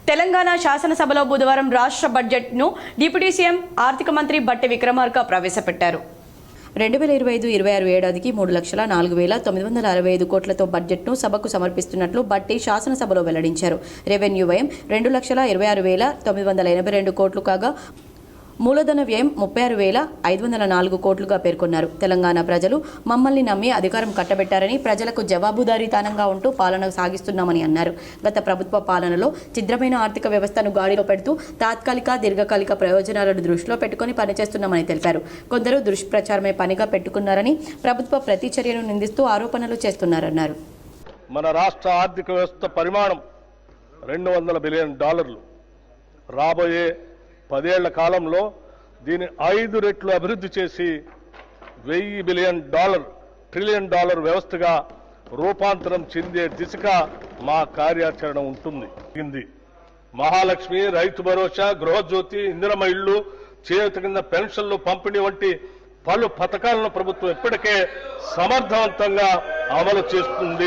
తెలంగాణ శాసనసభలో బుధవారం రాష్ట్ర బడ్జెట్ను డిప్యూటీ సీఎం ఆర్థిక మంత్రి బట్టి విక్రమార్క ప్రవేశపెట్టారు. 2025-26 ఏడాదికి 3,04,965 కోట్లతో బడ్జెట్ను సభకు సమర్పిస్తున్నట్లు బట్టి శాసనసభలో వెల్లడించారు. రెవెన్యూ వ్యయం 2,26,982 కోట్లు కాగా మూలధన వ్యయం 36,504 కోట్లుగా పేర్కొన్నారు. తెలంగాణ ప్రజలు మమ్మల్ని నమ్మి అధికారం కట్టబెట్టారని, ప్రజలకు జవాబుదారీతనంగా ఉంటూ పాలన సాగిస్తున్నామని అన్నారు. గత ప్రభుత్వ పాలనలో ఛిద్రమైన ఆర్థిక వ్యవస్థను గాడిలో పెడుతూ తాత్కాలిక, దీర్ఘకాలిక ప్రయోజనాలను దృష్టిలో పెట్టుకుని పనిచేస్తున్నామని తెలిపారు. కొందరు దుష్ప్రచారమే పనిగా పెట్టుకున్నారని, ప్రభుత్వ ప్రతి చర్యను నిందిస్తూ ఆరోపణలు చేస్తున్నారన్నారు. మన రాష్ట్ర ఆర్థిక వ్యవస్థ పరిమాణం $200 బిలియన్. రాబోయే 10 ఏళ్ల కాలంలో దీన్ని 5 రెట్లు అభివృద్ధి చేసి $1,000 బిలియన్ ట్రిలియన్ వ్యవస్థగా రూపాంతరం చెందే దిశగా మా కార్యాచరణ ఉంటుంది. మహాలక్ష్మి, రైతు భరోసా, గృహజ్యోతి, ఇందిరమ్మ ఇళ్లు, చేయూత కింద పెన్షన్లు పంపిణీ వంటి పలు పథకాలను ప్రభుత్వం ఇప్పటికే సమర్థవంతంగా అమలు చేస్తుంది.